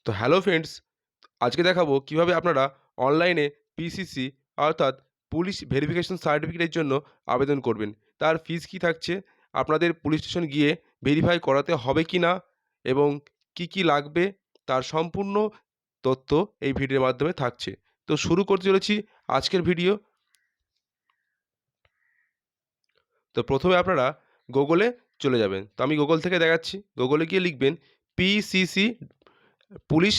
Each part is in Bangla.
তো হ্যালো ফ্রেন্ডস, আজকে দেখাবো কিভাবে আপনারা অনলাইনে পিসিসি অর্থাৎ পুলিশ ভেরিফিকেশন সার্টিফিকেটের জন্য আবেদন করবেন। তার ফিস কী থাকছে, আপনাদের পুলিশ স্টেশন গিয়ে ভেরিফাই করাতে হবে কি না এবং কি কি লাগবে, তার সম্পূর্ণ তথ্য এই ভিডিওর মাধ্যমে থাকছে। তো শুরু করতে চলেছি আজকের ভিডিও। তো প্রথমে আপনারা গুগলে চলে যাবেন। তো আমি গুগল থেকে দেখাচ্ছি। গুগলে গিয়ে লিখবেন পিসিসি পুলিশ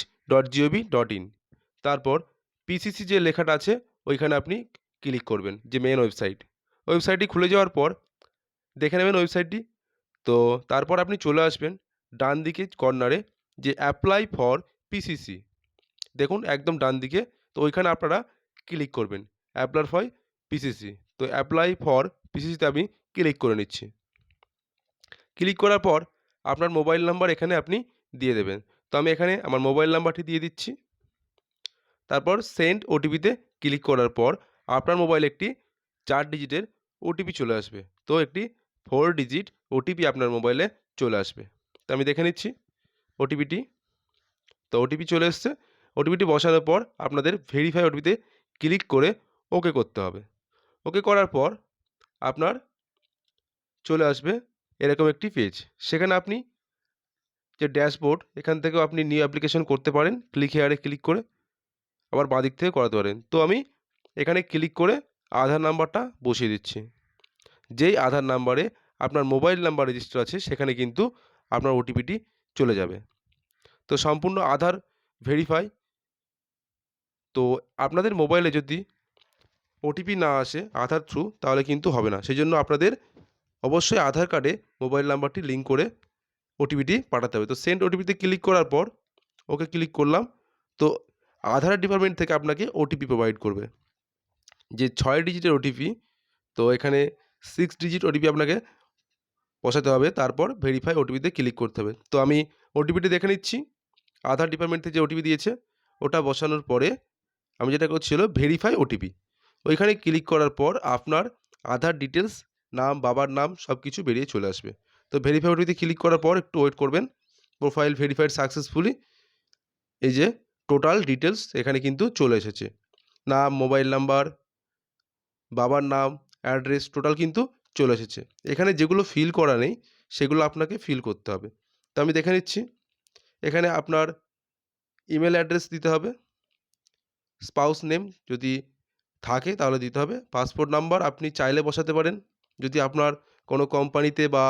.gov.in। তারপর পিসিসি যে লেখাটা আছে ওইখানে আপনি ক্লিক করবেন, যে মেন ওয়েবসাইটটি খুলে যাওয়ার পর দেখে নেবেন ওয়েবসাইটটি। তো তারপর আপনি চলে আসবেন ডান দিকে কর্নারে, যে অ্যাপ্লাই ফর পিসিসি, দেখুন একদম ডান দিকে। তো ওইখানে আপনারা ক্লিক করবেন অ্যাপ্লাই ফর পিসিসি। তো অ্যাপ্লাই ফর পিসিসিতে আমি ক্লিক করে নিচ্ছি। ক্লিক করার পর আপনার মোবাইল নাম্বার এখানে আপনি দিয়ে দেবেন। তো আমি এখানে আমার মোবাইল নাম্বারটি দিয়ে দিচ্ছি। তারপর সেন্ড ওটিপিতে ক্লিক করার পর আপনার মোবাইলে একটি 4 ডিজিটের ওটিপি চলে আসবে। তো একটি 4 ডিজিট ওটিপি আপনার মোবাইলে চলে আসবে। তো আমি দেখে নিচ্ছি ওটিপিটি। তো ওটিপি চলে এসছে। ওটিপিটি বসানোর পর আপনাদের ভেরিফাই ওটিপিতে ক্লিক করে ওকে করতে হবে। ওকে করার পর আপনার চলে আসবে এরকম একটি পেজ। সেখানে আপনি যে ড্যাশবোর্ড, এখান থেকেও আপনি নিউ অ্যাপ্লিকেশন করতে পারেন ক্লিক হেয়ারে ক্লিক করে, আবার বাঁ দিক থেকে করাতে পারেন। তো আমি এখানে ক্লিক করে আধার নাম্বারটা বসিয়ে দিচ্ছি। যেই আধার নাম্বারে আপনার মোবাইল নাম্বার রেজিস্টার আছে সেখানে কিন্তু আপনার ওটিপিটি চলে যাবে। তো সম্পূর্ণ আধার ভেরিফাই। তো আপনাদের মোবাইলে যদি ওটিপি না আসে আধার থ্রু, তাহলে কিন্তু হবে না। সেই জন্য আপনাদের অবশ্যই আধার কার্ডে মোবাইল নাম্বারটি লিঙ্ক করে ওটিপিটি পাঠাতে হবে। তো সেন্ড ওটিপিতে ক্লিক করার পর ওকে ক্লিক করলাম। তো আধার ডিপার্টমেন্ট থেকে আপনাকে ওটিপি প্রোভাইড করবে, যে 6 ডিজিটের ওটিপি। তো এখানে 6 ডিজিট ওটিপি আপনাকে বসাতে হবে। তারপর ভেরিফাই ওটিপিতে ক্লিক করতে হবে। তো আমি ওটিপিটি দেখে নিচ্ছি। আধার ডিপার্টমেন্ট থেকে যে ওটিপি দিয়েছে ওটা বসানোর পরে আমি যেটা করছি হলো ভেরিফাই ওটিপি। ওইখানে ক্লিক করার পর আপনার আধার ডিটেলস, নাম, বাবার নাম সব কিছু বেরিয়ে চলে আসবে। তো ভেরিফাই ওটিপিতে ক্লিক করার পর একটু ওয়েট করবেন। Profile verified successfully. এই যে টোটাল ডিটেলস এখানে কিন্তু চলে এসেছে। নাম, মোবাইল নাম্বার, বাবার নাম, অ্যাড্রেস টোটাল কিন্তু চলে এসেছে। এখানে যেগুলো ফিল করা নেই সেগুলো আপনাকে ফিল করতে হবে। তো আমি দেখে নিচ্ছি। এখানে আপনার ইমেল অ্যাড্রেস দিতে হবে, স্পাউস নেম যদি থাকে তাহলে দিতে হবে, পাসপোর্ট নাম্বার আপনি চাইলে বসাতে পারেন। যদি আপনার কোনো কোম্পানিতে বা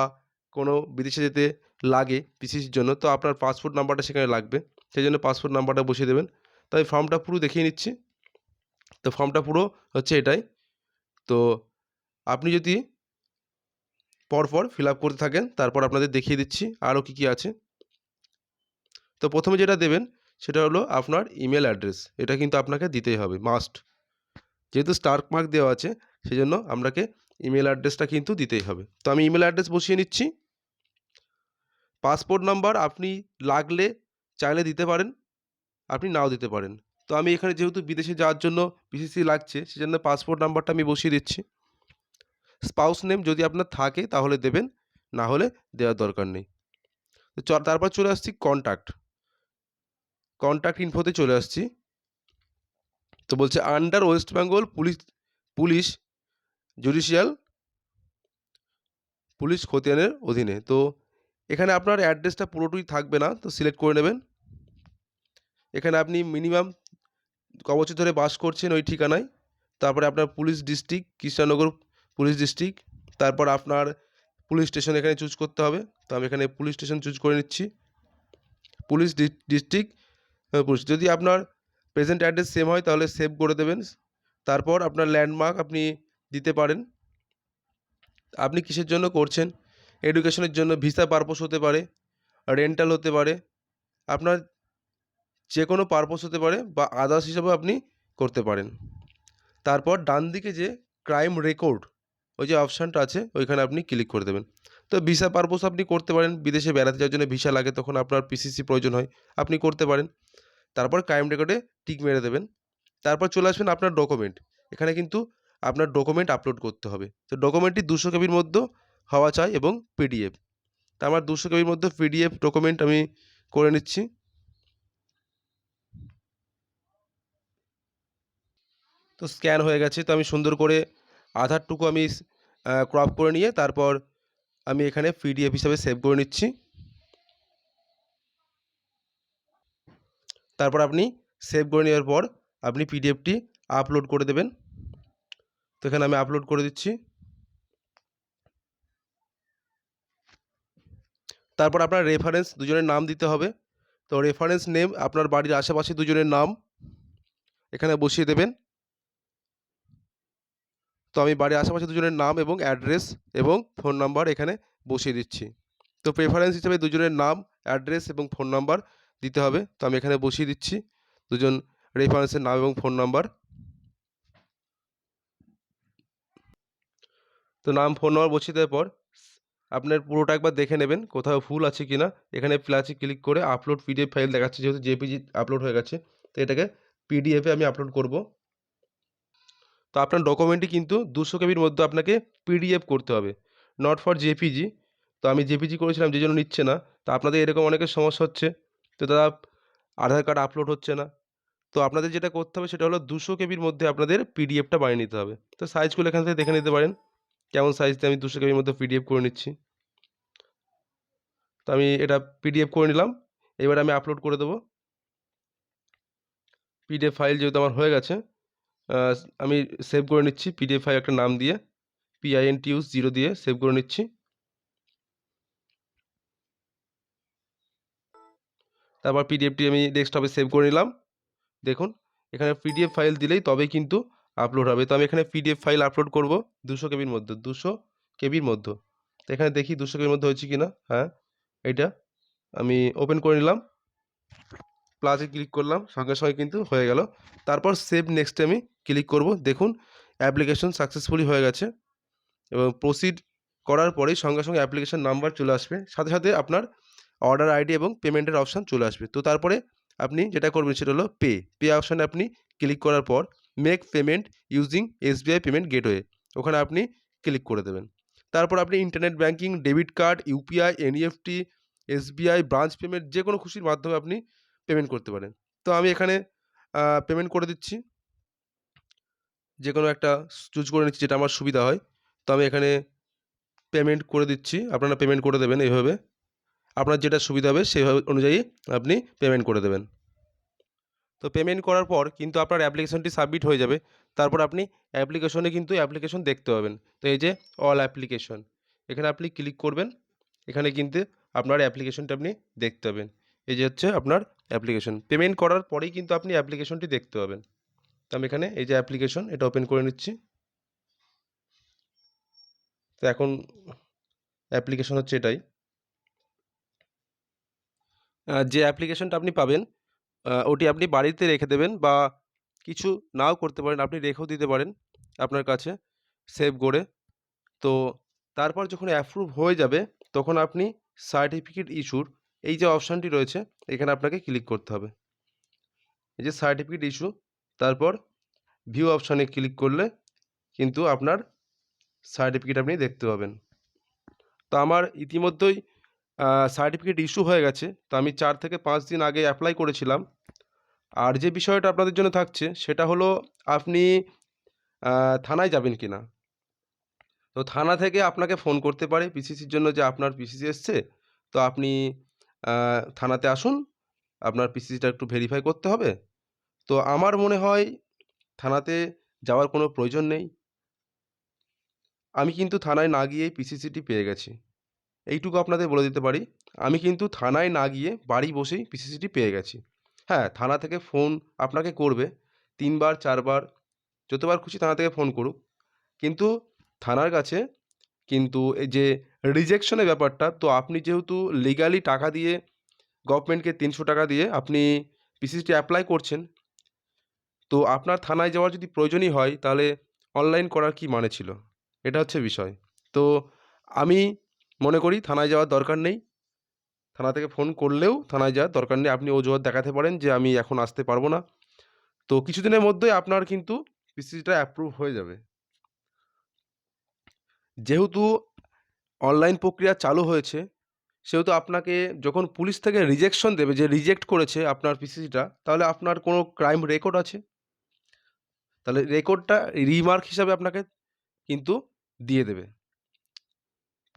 কোনো বিদেশে যেতে লাগে পিসিসির জন্য, তো আপনার পাসপোর্ট নাম্বারটা সেখানে লাগবে। সেই জন্য পাসপোর্ট নাম্বারটা বসিয়ে দেবেন। তাই ফর্মটা পুরো দেখিয়ে নিচ্ছি। তো ফর্মটা পুরো হচ্ছে এটাই। তো আপনি যদি পরপর ফিল আপ করতে থাকেন, তারপর আপনাদের দেখিয়ে দিচ্ছি আরও কী কী আছে। তো প্রথমে যেটা দেবেন সেটা হলো আপনার ইমেল অ্যাড্রেস। এটা কিন্তু আপনাকে দিতেই হবে, মাস্ট। যেহেতু স্টার মার্ক দেওয়া আছে সেজন্য আপনাকে ইমেল অ্যাড্রেসটা কিন্তু দিতেই হবে। তো আমি ইমেল অ্যাড্রেস বসিয়ে নিচ্ছি। পাসপোর্ট নাম্বার আপনি লাগলে চাইলে দিতে পারেন, আপনি নাও দিতে পারেন। তো আমি এখানে যেহেতু বিদেশে যাওয়ার জন্য পিসিসি লাগছে সেজন্য পাসপোর্ট নাম্বারটা আমি বসিয়ে দিচ্ছি। স্পাউস নেম যদি আপনার থাকে তাহলে দেবেন, না হলে দেওয়ার দরকার নেই। তো তারপর চলে আসছি কন্ট্যাক্ট ইনফোতে চলে আসছি। তো বলছে under West Bengal police judicial police খতিয়ানের অধীনে। তো এখানে আপনার অ্যাড্রেসটা পুরোটাই থাকবে না, তো সিলেক্ট করে নেবেন। এখানে আপনি মিনিমাম ক বছর ধরে বাস করছেন ওই ঠিকানায়। তারপরে আপনার police district Krishnanagar police district. তারপর আপনার পুলিশ স্টেশন এখানে চুজ করতে হবে। তো আমি এখানে পুলিশ স্টেশন চুজ করে নিচ্ছি। Police district police. যদি আপনার প্রেজেন্ট অ্যাড্রেস সেম হয় তাহলে সেভ করে দেবেন। তারপর আপনার ল্যান্ডমার্ক আপনি দিতে পারেন, আপনি কিসের জন্য করছেন। এডুকেশনের জন্য, ভিসা পারপোজ হতে পারে, রেন্টাল হতে পারে, আপনার যে কোনো পারপোজ হতে পারে, বা আদার্স হিসাবেও আপনি করতে পারেন। তারপর ডান দিকে যে ক্রাইম রেকর্ড ওই যে অপশানটা আছে ওইখানে আপনি ক্লিক করে দেবেন। তো ভিসা পারপোজ আপনি করতে পারেন, বিদেশে বেড়াতে যাওয়ার জন্য ভিসা লাগে তখন আপনার পিসিসি প্রয়োজন হয়, আপনি করতে পারেন। তারপর ক্রাইম রেকর্ডে টিক মেরে দেবেন। তারপর চলে আসবেন আপনার ডকুমেন্ট। এখানে কিন্তু আপনার ডকুমেন্ট আপলোড করতে হবে। তো ডকুমেন্টটি 200 কেবির মধ্যে হওয়া চাই এবং পিডিএফ। তা আমার 200 কেবির মধ্যে পিডিএফ ডকুমেন্ট আমি করে নিচ্ছি। তো স্ক্যান হয়ে গেছে। তো আমি সুন্দর করে আধারটুকু আমি ক্রপ করে নিয়ে তারপর আমি এখানে পিডিএফ হিসাবে সেভ করে নিচ্ছি। তারপর আপনি সেভ করে নেওয়ার পর আপনি পিডিএফটি আপলোড করে দেবেন। তো এখানে আমি আপলোড করে দিচ্ছি। তারপর আপনার রেফারেন্স দুজনের নাম দিতে হবে। তো রেফারেন্স নেম আপনার বাড়ির আশেপাশে দুজনের নাম এখানে বসিয়ে দেবেন। তো আমি বাড়ির আশেপাশে দুজনের নাম এবং অ্যাড্রেস এবং ফোন নাম্বার এখানে বসিয়ে দিচ্ছি। তো প্রেফারেন্স হিসেবে দুজনের নাম, অ্যাড্রেস এবং ফোন নাম্বার দিতে হবে। তো আমি এখানে বসিয়ে দিচ্ছি দুজন রেফারেন্সের নাম এবং ফোন নাম্বার। তো নাম, ফোন নাম্বার বসিয়ে দেওয়ার পর আপনার পুরোটা একবার দেখে নেবেন কোথাও ভুল আছে কি না। এখানে প্লাসে ক্লিক করে আপলোড পিডিএফ ফাইল দেখাচ্ছে, যেহেতু জেপিজি আপলোড হয়ে গেছে। তো এটাকে পিডিএফে আমি আপলোড করব। তো আপনার ডকুমেন্টটি কিন্তু 200 কেবির মধ্যে আপনাকে পিডিএফ করতে হবে, নট ফর জেপিজি। তো আমি জেপিজি করেছিলাম যে জন্য নিচ্ছে না। তো আপনাদের এরকম অনেকের সমস্যা হচ্ছে, তো দাদা আধার কার্ড আপলোড হচ্ছে না। তো আপনাদের যেটা করতে হবে সেটা হলো 200 কেবির মধ্যে আপনাদের পিডিএফটা বানিয়ে নিতে হবে। তো সাইজগুলো এখান থেকে দেখে নিতে পারেন কেমন সাইজ দিয়ে আমি 200 কেবির মধ্যে পিডিএফ করে নিচ্ছি। তো আমি এটা পিডিএফ করে নিলাম। এবার আমি আপলোড করে দেবো। পিডিএফ ফাইল যেহেতু আমার হয়ে গেছে, আমি সেভ করে নিচ্ছি পিডিএফ ফাইল একটা নাম দিয়ে, PINTUS0 দিয়ে সেভ করে নিচ্ছি। তারপর পিডিএফটি আমি ডেস্কটপে সেভ করে নিলাম। দেখুন এখানে পিডিএফ ফাইল দিলেই তবেই কিন্তু আপলোড হবে। তো আমি এখানে পিডিএফ ফাইল আপলোড করব 200 কেবির মধ্যে, 200 কেবির মধ্যে। তো এখানে দেখি 200 কেবির মধ্যে হয়েছে কি না। হ্যাঁ, এইটা আমি ওপেন করে নিলাম, প্লাসে ক্লিক করলাম, সঙ্গে সঙ্গে কিন্তু হয়ে গেল। তারপর সেভ নেক্সটে আমি ক্লিক করব। দেখুন অ্যাপ্লিকেশন সাকসেসফুলি হয়ে গেছে এবং প্রসিড করার পরেই সঙ্গে সঙ্গে অ্যাপ্লিকেশন নাম্বার চলে আসবে, সাথে সাথে আপনার অর্ডার আইডি এবং পেমেন্টের অপশান চলে আসবে। তো তারপরে আপনি যেটা করবেন সেটা হলো পে অপশানে আপনি ক্লিক করার পর make payment using SBI payment gateway, ওখানে আপনি ক্লিক করে দেবেন। তারপর আপনি internet banking, debit card, UPI, NEFT, SBI branch payment যে কোনো খুশির মাধ্যমে আপনি পেমেন্ট করতে পারেন। তো আমি এখানে পেমেন্ট করে দিচ্ছি, যে কোনো একটা চুজ করে নিচ্ছি যেটা আমার সুবিধা হয়। তো আমি এখানে পেমেন্ট করে দিচ্ছি, আপনারা পেমেন্ট করে দেবেন এইভাবে, আপনার যেটা সুবিধা হবে সেইভাবে অনুযায়ী আপনি পেমেন্ট করে দেবেন। তো পেমেন্ট করার পর কিন্তু আপনার অ্যাপ্লিকেশনটি সাবমিট হয়ে যাবে। তারপর আপনি অ্যাপ্লিকেশনে কিন্তু অ্যাপ্লিকেশন দেখতে পাবেন। তো এই যে অল অ্যাপ্লিকেশন, এখানে আপনি ক্লিক করবেন। এখানে কিন্তু আপনার অ্যাপ্লিকেশনটা আপনি দেখতে পাবেন। এই যে হচ্ছে আপনার অ্যাপ্লিকেশন। পেমেন্ট করার পরেই কিন্তু আপনি অ্যাপ্লিকেশনটি দেখতে পাবেন। তো আমি এখানে এই যে অ্যাপ্লিকেশন, এটা ওপেন করে নিচ্ছি। তো এখন অ্যাপ্লিকেশন হচ্ছে এটাই। যে অ্যাপ্লিকেশনটা আপনি পাবেন ওটি আপনি বাড়িতে রেখে দেবেন, বা কিছু নাও করতে পারেন, আপনি রেখেও দিতে পারেন আপনার কাছে সেভ করে। তো তারপর যখন অ্যাপ্রুভ হয়ে যাবে তখন আপনি সার্টিফিকেট ইস্যুর এই যে অপশানটি রয়েছে এখানে আপনাকে ক্লিক করতে হবে। এই যে সার্টিফিকেট ইস্যু, তারপর ভিউ অপশানে ক্লিক করলে কিন্তু আপনার সার্টিফিকেট আপনি দেখতে পাবেন। তো আমার ইতিমধ্যেই সার্টিফিকেট ইস্যু হয়ে গেছে। তো আমি 4 থেকে 5 দিন আগে অ্যাপ্লাই করেছিলাম। আর যে বিষয়টা আপনাদের জন্য থাকছে সেটা হলো আপনি থানায় যাবেন কিনা। তো থানা থেকে আপনাকে ফোন করতে পারে পিসিসির জন্য যে আপনার পিসিসি এসছে, তো আপনি থানাতে আসুন, আপনার পিসিসিটা একটু ভেরিফাই করতে হবে। তো আমার মনে হয় থানাতে যাওয়ার কোনো প্রয়োজন নেই। আমি কিন্তু থানায় না গিয়েই পিসিসিটি পেয়ে গেছি। এইটুকু আপনাদের বলে দিতে পারি। আমি কিন্তু থানায় না গিয়ে বাড়ি বসেই পিসিসিটি পেয়ে গেছি। হ্যাঁ, থানা থেকে ফোন আপনাকে করবে ৩ বার ৪ বার, যতবার খুশি থানা থেকে ফোন করুক। কিন্তু থানার কাছে কিন্তু এই যে রিজেকশনের ব্যাপারটা, তো আপনি যেহেতু লিগালি টাকা দিয়ে গভর্নমেন্টকে ৩০০ টাকা দিয়ে আপনি পিসিসিটি অ্যাপ্লাই করছেন, তো আপনার থানায় যাওয়ার যদি প্রয়োজনই হয় তাহলে অনলাইন করার কী মানে ছিল? এটা হচ্ছে বিষয়। তো আমি মনে করি থানায় যাওয়ার দরকার নেই। থানা থেকে ফোন করলেও থানায় যাওয়ার দরকার নেই। আপনি অজুহাত দেখাতে পারেন যে আমি এখন আসতে পারবো না। তো কিছুদিনের মধ্যেই আপনার কিন্তু পিসিসিটা অ্যাপ্রুভ হয়ে যাবে। যেহেতু অনলাইন প্রক্রিয়া চালু হয়েছে, সেহেতু আপনাকে যখন পুলিশ থেকে রিজেকশন দেবে যে রিজেক্ট করেছে আপনার পিসিসিটা, তাহলে আপনার কোনো ক্রাইম রেকর্ড আছে? তাহলে রেকর্ডটা রিমার্ক হিসাবে আপনাকে কিন্তু দিয়ে দেবে।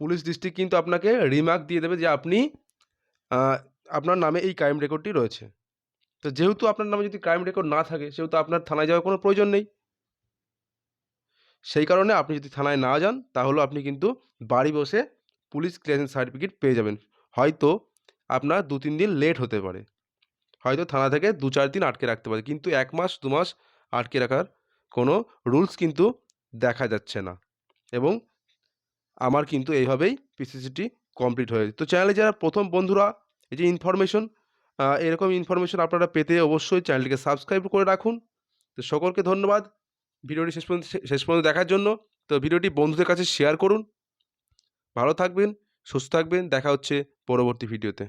পুলিশ ডিস্ট্রিক্ট কিন্তু আপনাকে রিমার্ক দিয়ে দেবে যে আপনি আপনার নামে এই ক্রাইম রেকর্ডটি রয়েছে। তো যেহেতু আপনার নামে যদি ক্রাইম রেকর্ড না থাকে সেহেতু আপনার থানায় যাওয়ার কোনো প্রয়োজন নেই। সেই কারণে আপনি যদি থানায় না যান তাহলেও আপনি কিন্তু বাড়ি বসে পুলিশ ক্লিয়ারেন্স সার্টিফিকেট পেয়ে যাবেন। হয়তো আপনার ২-৩ দিন লেট হতে পারে। হয়তো থানা থেকে ২-৪ দিন আটকে রাখতে পারে। কিন্তু ১ মাস ২ মাস আটকে রাখার কোনো রুলস কিন্তু দেখা যাচ্ছে না। এবং আমার কিন্তু এইভাবেই পিসিসিটি কমপ্লিট হয়েছে। তো চ্যানেলে যারা প্রথম বন্ধুরা এই যে ইনফরমেশন এরকম ইনফরমেশন আপনারা পেতে অবশ্যই চ্যানেলটিকে সাবস্ক্রাইব করে রাখুন। তো সকলকে ধন্যবাদ ভিডিওটি শেষ পর্যন্ত দেখার জন্য। তো ভিডিওটি বন্ধুদের কাছে শেয়ার করুন। ভালো থাকবেন, সুস্থ থাকবেন। দেখা হচ্ছে পরবর্তী ভিডিওতে।